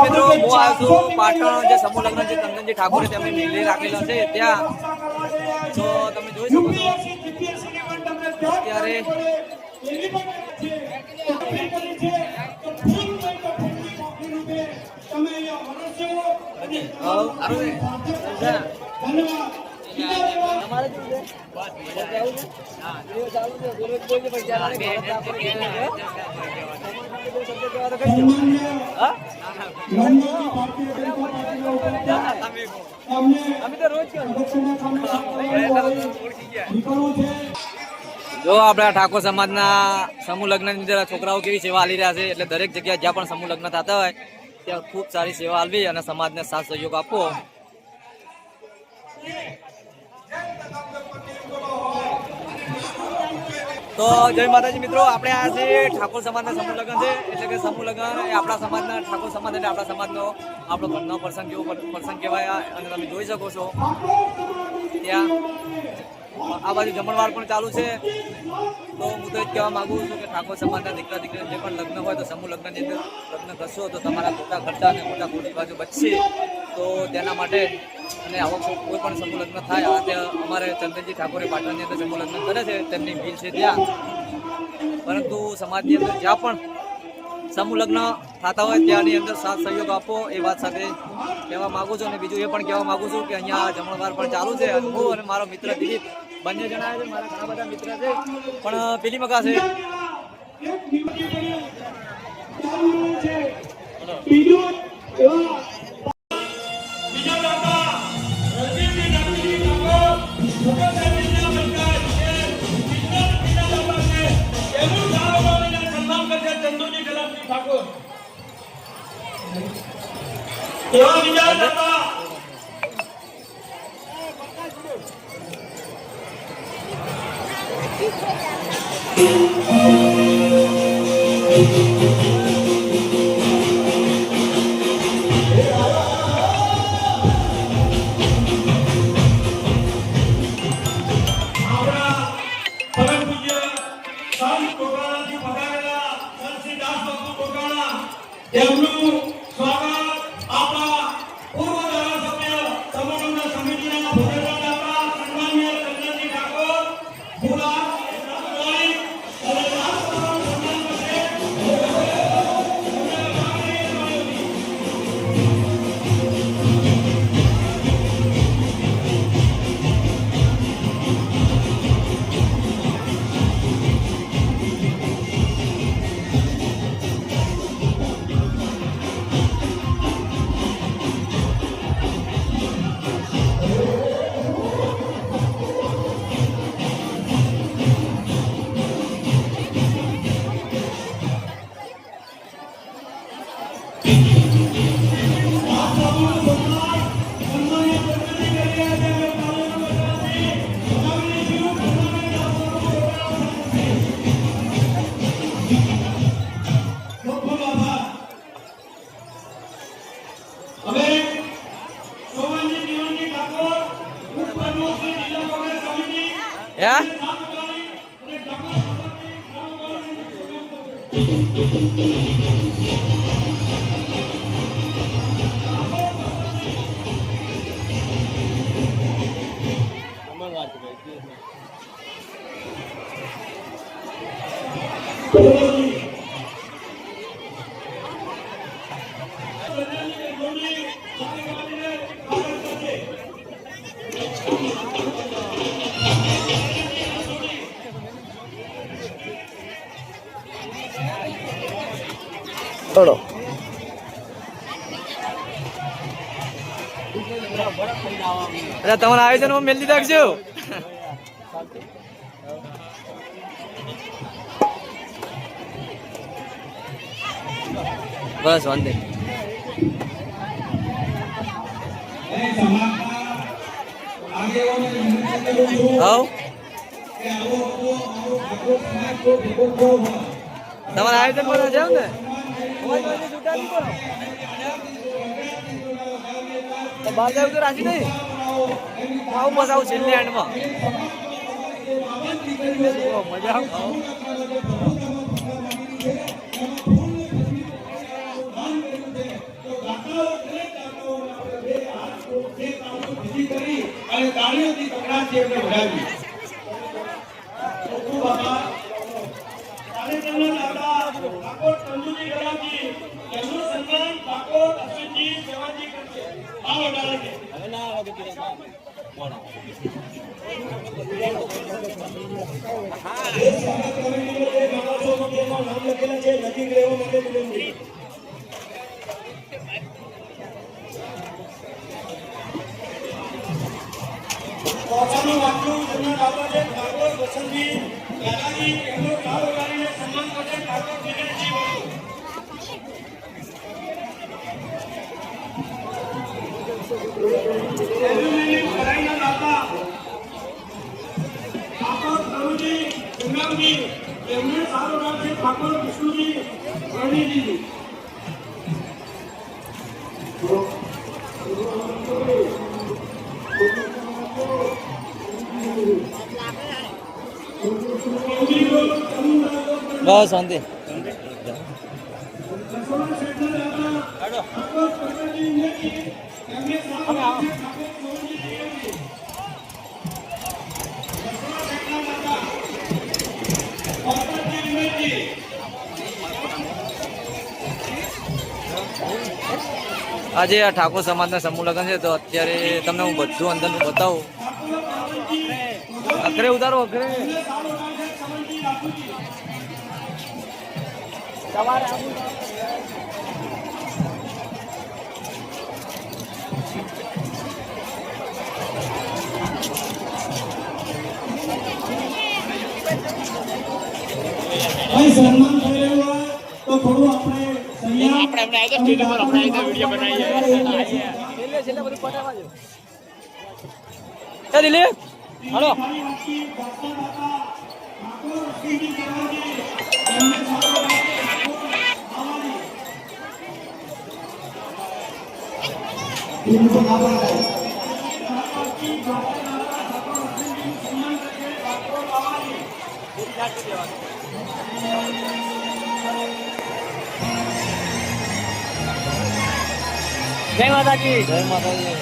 જયમાતાજી મિત્રો, હું આવ્યો છું પાટણ જે સમૂહ લગ્ન જે ચંદનજી ઠાકોરે તેમની મિલની રાખેલા છે ત્યાં. તો તમે જોઈ શકો છો અત્યારે જો આપણા ઠાકોર સમાજના સમૂહ લગ્નની અંદર છોકરાઓ કેવી સેવા આલી રહ્યા છે. એટલે દરેક જગ્યાએ જ્યાં પણ સમૂહ લગ્ન થતા હોય ત્યાં ખૂબ સારી સેવા આલવી અને સમાજને સાથ સહયોગ આપવો. તો જય માતાજી મિત્રો, આપણે આ છે ઠાકોર સમાજના સમૂહ લગ્ન છે. એટલે કે સમૂહ લગ્ન એ આપણા સમાજના ઠાકોર સમાજ એટલે આપણા સમાજનો આપણો ઘરનો પ્રસંગ જેવો પ્રસંગ કહેવાય. અને તમે જોઈ શકો છો ત્યાં આ બાજુ જમણવાર પણ ચાલુ છે. તો હું તો જ કહેવા માંગુ છું કે ઠાકોર સમાજના દીકરા દીકરી જે પણ લગ્ન હોય તો સમૂહ લગ્નની અંદર લગ્ન કરશો તો તમારા ખોટા ખર્ચા અને ખોટા ખોટી બાજુ બચશે. તો તેના માટે અને આવો કોઈ પણ સમૂહ લગ્ન થાય, અમારે ચંદનજી ઠાકોરે પાટણની અંદર સમૂહ લગ્ન કરે છે, તેમની મિલ છે ત્યાં. પરંતુ સમાજની અંદર જ્યાં પણ સમૂહ લગ્ન થતા હોય ત્યાંની અંદર સાથ સહયોગ આપો એ વાત સાથે કહેવા માગું છું. અને બીજું એ પણ કહેવા માગું છું કે અહીંયા જમણવાર પણ ચાલુ છે. અને હું અને મારો મિત્ર દિલીપ બંને જણા છે, મારા ઘણા બધા મિત્ર છે, પણ પેલી મકા છે. થોડો તમારા આયોજનમાં મેળવી રાખજો. બસ વાંધે તમારા આયોજન પર જાવ ને તો બહાર જાવ તો રાખી નહીં આવું બસ આવું છેલ્લે એન્ડમાં મજા આવ. સન્માનથી એમને વધાવી. ખૂબ આભાર. કાર્યક્રમના દાતા ઠાકોર ચંદુજી ગરાજી એમનું સન્માન ઠાકોર અશ્વિનજી સેવાજી કરશે. આ વધારે છે. હવે ના આવે કે બોલો. હા એ સ્વાગત કમિટીમાં જે માણસો મંદિરમાં નામ લખેલા છે નજીક રહેવા માટે વિનંતી. પોતાનું વાક્યું જેમના દાતા છે ઠાકોર વસંતજી દાદાજી એમનો તાળ વગાડીને સન્માન કરશે ઠાકોર દિનેશજી વડુ. ભરાઈના દાતા ઠાકોર તરુજી સંગ્રામજી એમને સારો નામ છે ઠાકોર વિષ્ણુજી રણીજી. બસ શાંતિ. આજે આ ઠાકોર સમાજના સમૂહ લગ્ન છે તો અત્યારે તમને હું બધું અંદરનું બતાવું. અઘરે ઉતારો અઘરે સન્માન કરી રહ્યું હોય તો થોડું આપણે સ્ટેજ પર આપણે વિડીયો બનાવીએ. હાલો જય માતાજી. જય માતાજી.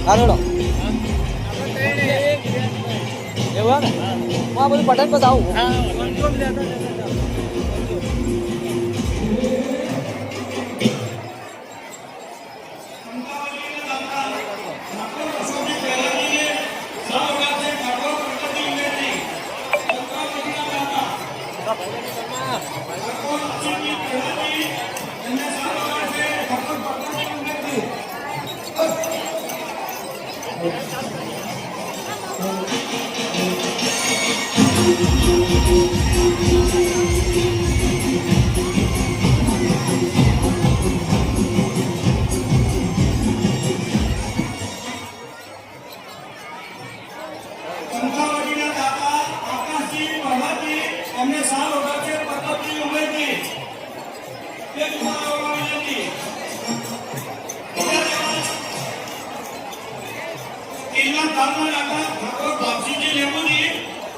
હાલો એવું ને હું આ બધું પટેલ પર આવું. એમને સાલ ઓગળ છે પ્રકૃતિ ઉમેદની એક કિલ્લા ગામના દાદા ઠાકોર બાપજીજી લેબુજી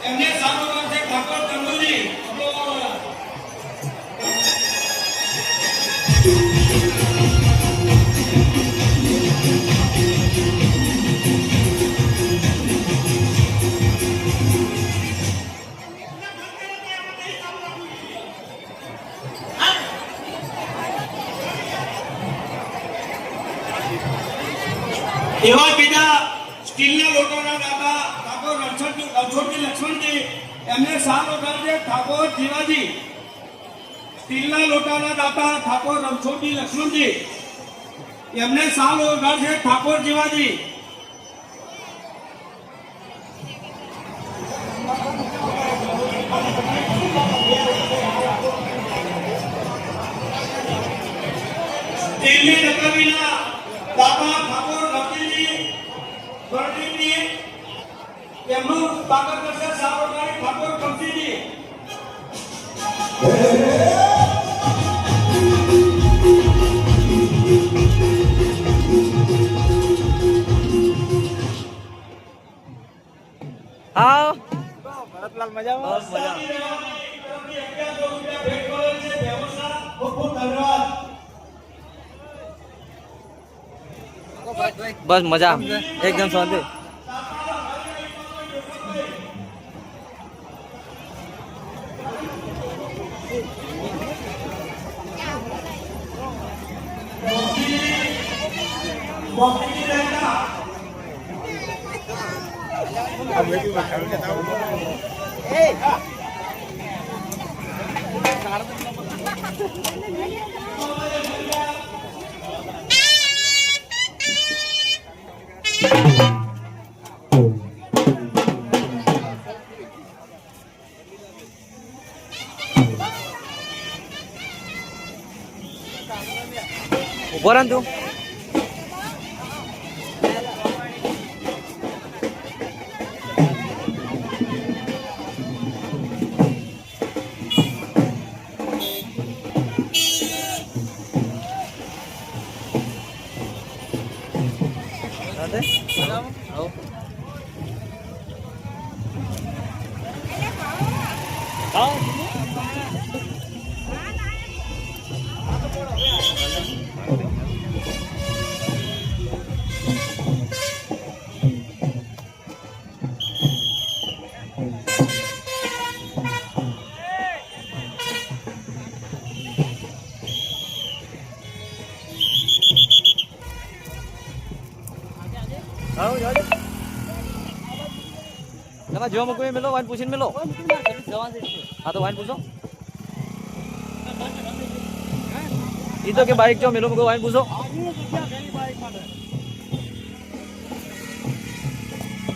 એમને સાલ ઓગળ છે ઠાકોર ચંદુજી. એવા બીજા સ્ટીલના લોટાના દાદા ઠાકોર રણછોડજી લક્ષ્મણજી એમને સાલ ઓગળ છે ઠાકોર જીવાજી. સ્ટીલના લોટાના દાતા ઠાકોર રણછોડજી લક્ષ્મણજી એમને સાલ ઓગળ છે ઠાકોર જીવાજી. સ્ટીલની રકમીના દાતા ઠાકોર રતિજી ગણજીજી એમનું સ્વાગત કરશે સાવરગાડી ઠાકોર કંસીજી. હા ભરતલાલ મજામાં. બસ મજા. ધન્યવાદ. બસ મજા એકદમ શાંતિ. ઉભો રહે ને તું. તમે જો મૂકવું એ મેલો વાઈન પૂછીને મેલો. હા તો વાઈન પૂછો. એ તો કે બાઈક જો મેલો મૂકો વાઈન પૂછો.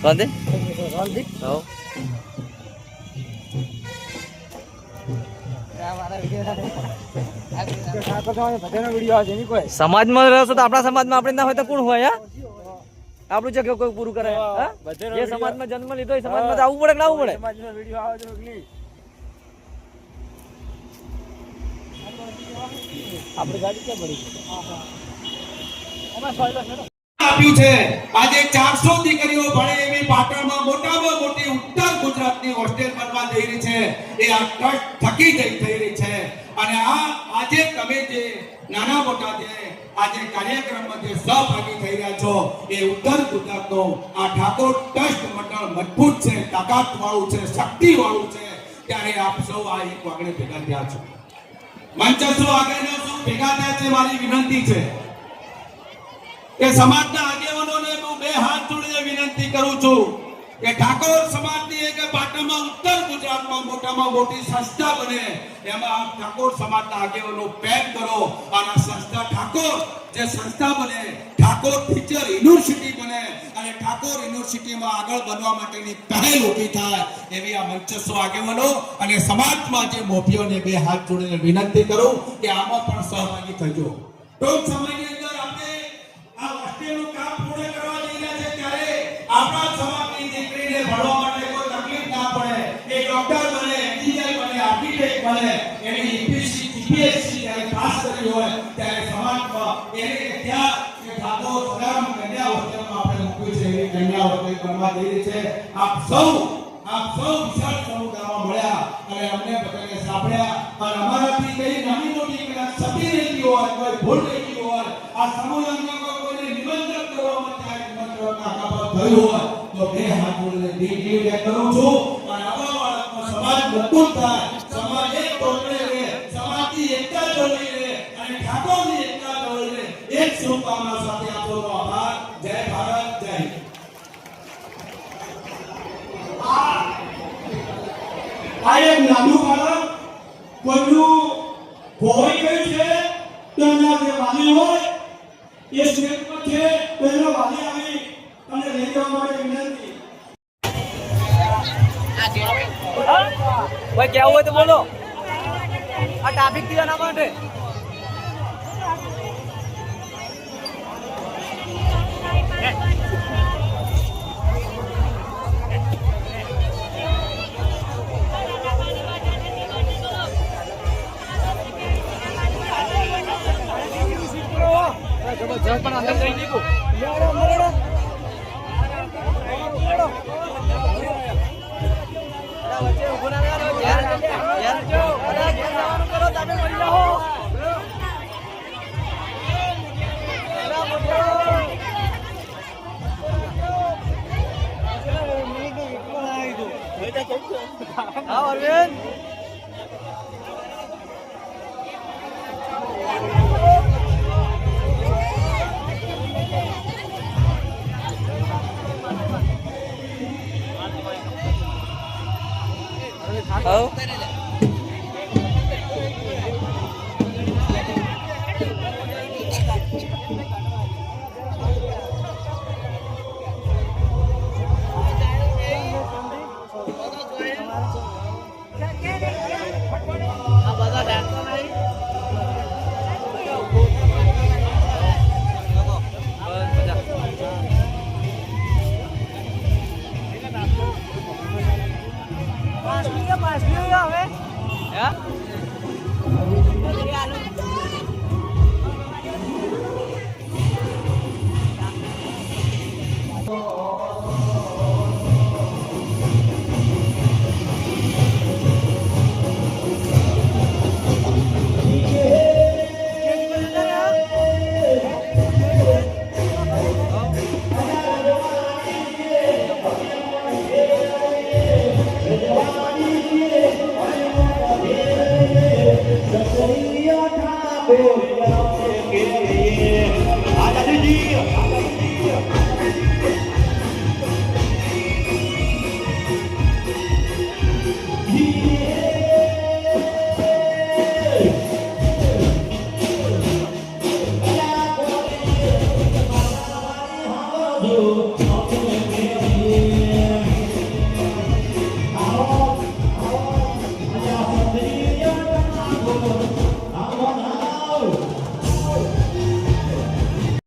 વાંધે હા સમાજમાં રહો છો તો આપણા સમાજમાં આપણે ના હોય તો કોણ હોય? આપણું છે કે કોઈ પૂરું કરે? જે સમાજમાં જન્મ લીધો એ સમાજમાં આવવું પડે કે ના આવવું પડે? આપણે ગાડી ક્યાં પડી આપ્યું છે. આજે 400 દીકરીઓ ભણે એવી પાટણમાં મોટામાં મોટી ઉત્તર ગુજરાતની હોસ્ટેલ બનવા જઈ રહી છે. એ આ ટ્રસ્ટ થકી થઈ રહી છે. અને આજે તમે જે નાના મોટા જે આજે કાર્યક્રમમાં જે સહભાગી થઈ રહ્યા છો એ ઉત્તર ગુજરાતનો આ ઠાકોર ટ્રસ્ટ મંડળ મજબૂત છે, તાકાત વાળું છે, શક્તિ વાળું છે. ત્યારે આપ સૌ આ એક વાગડે ભેગા થયા છો. મંચસ્સો આગળના સૌ ભેગા થયા છે. મારી વિનંતી છે કે સમાજના આગેવાનોને હું બે હાથ જોડીને વિનંતી કરું છું કે ઠાકોર સમાજની એક પાટણમાં ઉત્તર ગુજરાતમાં મોટામાં મોટી સંસ્થા બને એમાં ઠાકોર સમાજના આગેવાનો પેન કરો અને સંસ્થા ઠાકોર જે સંસ્થા બને ઠાકોર ટીચર યુનિવર્સિટી બને અને ઠાકોર યુનિવર્સિટીમાં આગળ બનવા માટેની પહેલ ઊભી થાય એવી આ મંચસ્સો આગેવાનો અને સમાજમાં જે મોભીઓને બે હાથ જોડીને વિનંતી કરું કે આમાં પણ સહભાગી થજો. ટૂંક સમયની અંદર આપણે આ હોસ્ટેલનું કામ પૂર્ણ કરવા જઈ રહ્યા છે ત્યારે આપણા સમાજની દીકરીને ભણવા માટે કોઈ તકલીફ ના પડે. એ ડોક્ટર બને, એન્જિનિયર બને, આર્કિટેક્ટ બને, એની યુપીએસસી જીપીએસસી જ્યારે પાસ કરી હોય ત્યારે સમાજમાં એને ત્યાં કે ઠાકોર સદારામ કન્યા હોસ્ટેલમાં આપણે મૂક્યું છે એવી કન્યા હોસ્ટેલ બનવા જઈ રહી છે. આપ સૌ વિશાળ સમુદાયમાં મળ્યા અને અમને બધાને સાંભળ્યા અને અમારાથી કઈ નાની મોટી કદાચ સતી રહેતી હોય, કોઈ ભૂલ રહેતી હોય, આ સમુદાયમાં કોઈને નિમંત્રણ કરવામાં ત્યારે નિમંત્રણ કાકાબાદ થયું હોય તો બે હાથ જોડીને દિલથી કરું છું અને આવા બાળકનો સમાજ મજબૂત થાય, સમાજ એક ટોટલે રહે, સમાજની એકતા જળવાઈ રહે અને ઠાકોરની એકતા જળવાઈ રહે. એક શુભકામના સાથે આપનો આભાર. જય ભારત, જય હિન્દ. આ એક નાનું બાળક કોઈનું ખોવાઈ ગયું છે તો એના જે વાલી હોય એ સ્ટેટમાં છે તો એનો વાલી આવી અને લઈ જવા માટે વિનંતી. ભાઈ કેવું હોય તો બોલો. આ ટ્રાફિક થી એના માટે જબરજસ્ત પણ અંદર જઈ નીકળો. વચ્ચે ઉભો ના કરો યાર જો અરે જવાનું કરો તમે મરી જાઓ. હા અરવિંદ હા Boy.